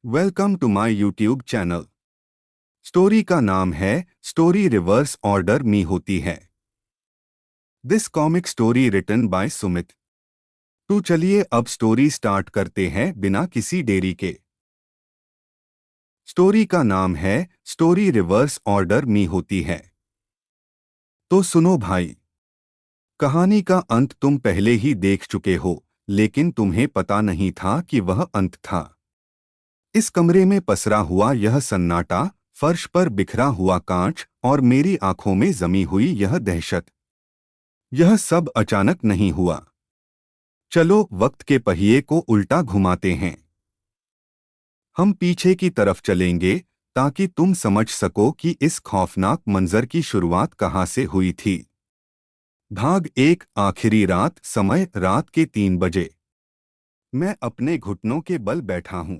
Welcome to my YouTube channel. Story का नाम है स्टोरी रिवर्स ऑर्डर मी होती है। This comic story written by Sumit. तो चलिए अब स्टोरी स्टार्ट करते हैं बिना किसी देरी के। स्टोरी का नाम है स्टोरी रिवर्स ऑर्डर मी होती है। तो सुनो भाई, कहानी का अंत तुम पहले ही देख चुके हो, लेकिन तुम्हें पता नहीं था कि वह अंत था। इस कमरे में पसरा हुआ यह सन्नाटा, फर्श पर बिखरा हुआ कांच और मेरी आंखों में जमी हुई यह दहशत, यह सब अचानक नहीं हुआ। चलो वक्त के पहिए को उल्टा घुमाते हैं। हम पीछे की तरफ चलेंगे ताकि तुम समझ सको कि इस खौफनाक मंजर की शुरुआत कहाँ से हुई थी। भाग एक, आखिरी रात। समय रात के 3 बजे। मैं अपने घुटनों के बल बैठा हूं।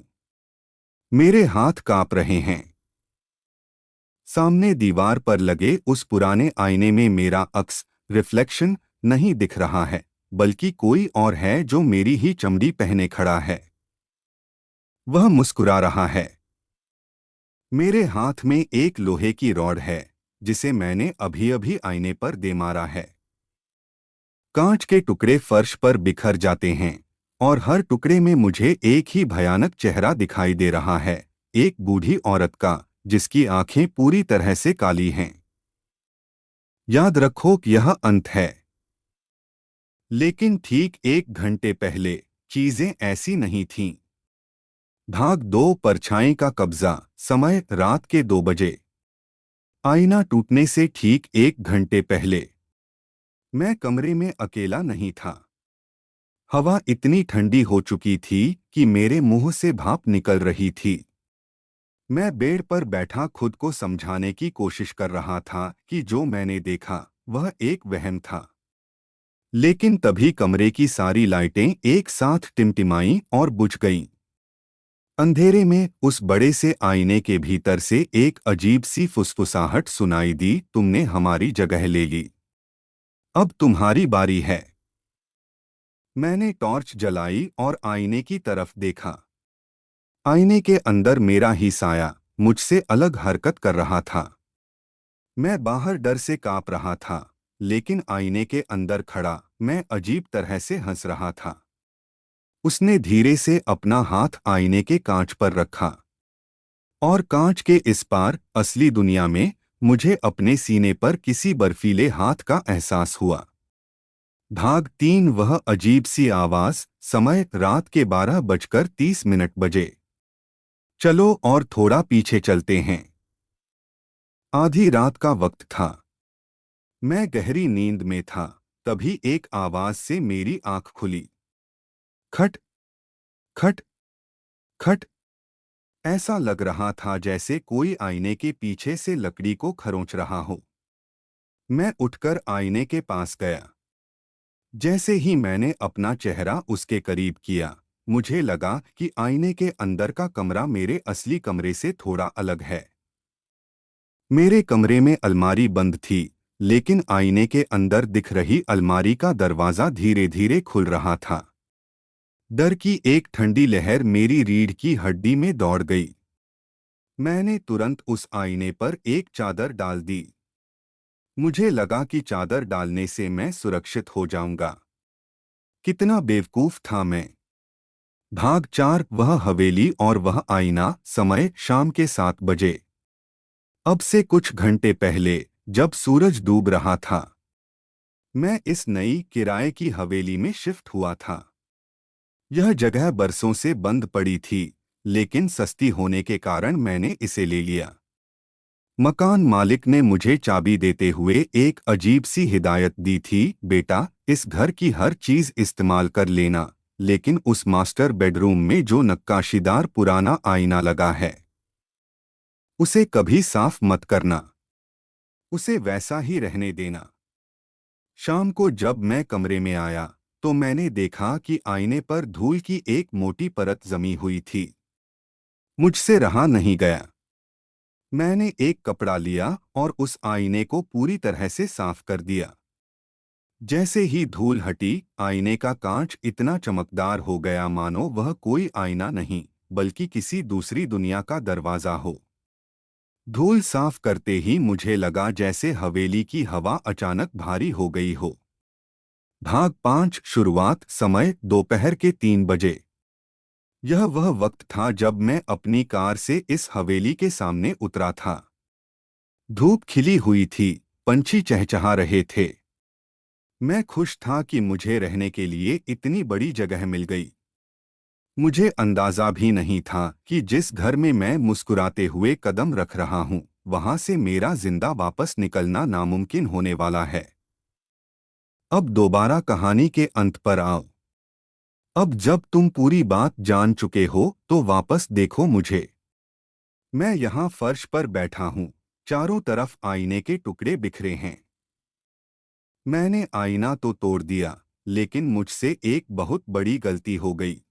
मेरे हाथ कांप रहे हैं। सामने दीवार पर लगे उस पुराने आईने में मेरा अक्स, रिफ्लेक्शन नहीं दिख रहा है, बल्कि कोई और है जो मेरी ही चमड़ी पहने खड़ा है। वह मुस्कुरा रहा है। मेरे हाथ में एक लोहे की रॉड है जिसे मैंने अभी अभी आईने पर दे मारा है। कांच के टुकड़े फर्श पर बिखर जाते हैं और हर टुकड़े में मुझे एक ही भयानक चेहरा दिखाई दे रहा है, एक बूढ़ी औरत का जिसकी आंखें पूरी तरह से काली हैं। याद रखो कि यह अंत है। लेकिन ठीक 1 घंटे पहले चीजें ऐसी नहीं थीं। भाग दो, परछाई का कब्जा। समय रात के 2 बजे। आईना टूटने से ठीक 1 घंटे पहले मैं कमरे में अकेला नहीं था। हवा इतनी ठंडी हो चुकी थी कि मेरे मुंह से भाप निकल रही थी। मैं बेड पर बैठा खुद को समझाने की कोशिश कर रहा था कि जो मैंने देखा वह एक वहम था। लेकिन तभी कमरे की सारी लाइटें एक साथ टिमटिमाईं और बुझ गईं। अंधेरे में उस बड़े से आईने के भीतर से एक अजीब सी फुसफुसाहट सुनाई दी, तुमने हमारी जगह ले ली, अब तुम्हारी बारी है। मैंने टॉर्च जलाई और आईने की तरफ देखा। आईने के अंदर मेरा ही साया मुझसे अलग हरकत कर रहा था। मैं बाहर डर से कांप रहा था, लेकिन आईने के अंदर खड़ा मैं अजीब तरह से हंस रहा था। उसने धीरे से अपना हाथ आईने के कांच पर रखा और कांच के इस पार असली दुनिया में मुझे अपने सीने पर किसी बर्फीले हाथ का एहसास हुआ। भाग 3, वह अजीब सी आवाज। समय रात के 12:30 बजे। चलो और थोड़ा पीछे चलते हैं। आधी रात का वक्त था। मैं गहरी नींद में था, तभी एक आवाज से मेरी आंख खुली। खट खट खट। ऐसा लग रहा था जैसे कोई आईने के पीछे से लकड़ी को खरोंच रहा हो। मैं उठकर आईने के पास गया। जैसे ही मैंने अपना चेहरा उसके करीब किया, मुझे लगा कि आईने के अंदर का कमरा मेरे असली कमरे से थोड़ा अलग है। मेरे कमरे में अलमारी बंद थी, लेकिन आईने के अंदर दिख रही अलमारी का दरवाजा धीरे धीरे खुल रहा था। डर की एक ठंडी लहर मेरी रीढ़ की हड्डी में दौड़ गई। मैंने तुरंत उस आईने पर एक चादर डाल दी। मुझे लगा कि चादर डालने से मैं सुरक्षित हो जाऊंगा। कितना बेवकूफ था मैं। भाग 4, वह हवेली और वह आईना। समय शाम के 7 बजे। अब से कुछ घंटे पहले, जब सूरज डूब रहा था, मैं इस नई किराए की हवेली में शिफ्ट हुआ था। यह जगह बरसों से बंद पड़ी थी, लेकिन सस्ती होने के कारण मैंने इसे ले लिया। मकान मालिक ने मुझे चाबी देते हुए एक अजीब सी हिदायत दी थी, बेटा, इस घर की हर चीज इस्तेमाल कर लेना, लेकिन उस मास्टर बेडरूम में जो नक्काशीदार पुराना आईना लगा है, उसे कभी साफ मत करना। उसे वैसा ही रहने देना। शाम को जब मैं कमरे में आया, तो मैंने देखा कि आईने पर धूल की एक मोटी परत जमी हुई थी। मुझसे रहा नहीं गया। मैंने एक कपड़ा लिया और उस आईने को पूरी तरह से साफ कर दिया। जैसे ही धूल हटी, आईने का कांच इतना चमकदार हो गया मानो वह कोई आईना नहीं, बल्कि किसी दूसरी दुनिया का दरवाजा हो। धूल साफ करते ही मुझे लगा जैसे हवेली की हवा अचानक भारी हो गई हो। भाग 5 शुरुआत समय दोपहर के 3 बजे। यह वह वक्त था जब मैं अपनी कार से इस हवेली के सामने उतरा था। धूप खिली हुई थी, पंछी चहचहा रहे थे। मैं खुश था कि मुझे रहने के लिए इतनी बड़ी जगह मिल गई। मुझे अंदाजा भी नहीं था कि जिस घर में मैं मुस्कुराते हुए कदम रख रहा हूं, वहां से मेरा जिंदा वापस निकलना नामुमकिन होने वाला है। अब दोबारा कहानी के अंत पर आओ। अब जब तुम पूरी बात जान चुके हो तो वापस देखो मुझे। मैं यहाँ फर्श पर बैठा हूँ। चारों तरफ आईने के टुकड़े बिखरे हैं। मैंने आईना तो तोड़ दिया, लेकिन मुझसे एक बहुत बड़ी गलती हो गई।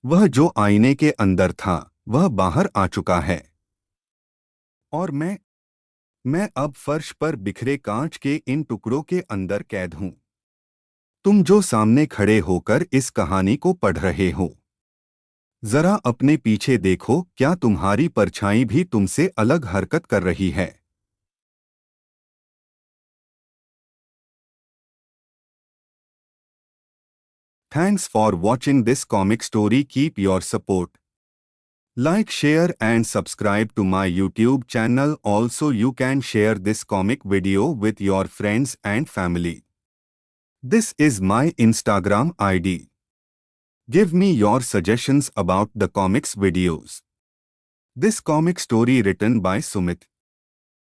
वह जो आईने के अंदर था, वह बाहर आ चुका है। और मैं अब फर्श पर बिखरे कांच के इन टुकड़ों के अंदर कैद हूँ। तुम जो सामने खड़े होकर इस कहानी को पढ़ रहे हो, जरा अपने पीछे देखो, क्या तुम्हारी परछाई भी तुमसे अलग हरकत कर रही है? Thanks for watching this comic story. Keep your support. Like, share and subscribe to my YouTube channel. Also, you can share this comic video with your friends and family. This is my Instagram ID. Give me your suggestions about the comics videos. This comic story written by Sumit.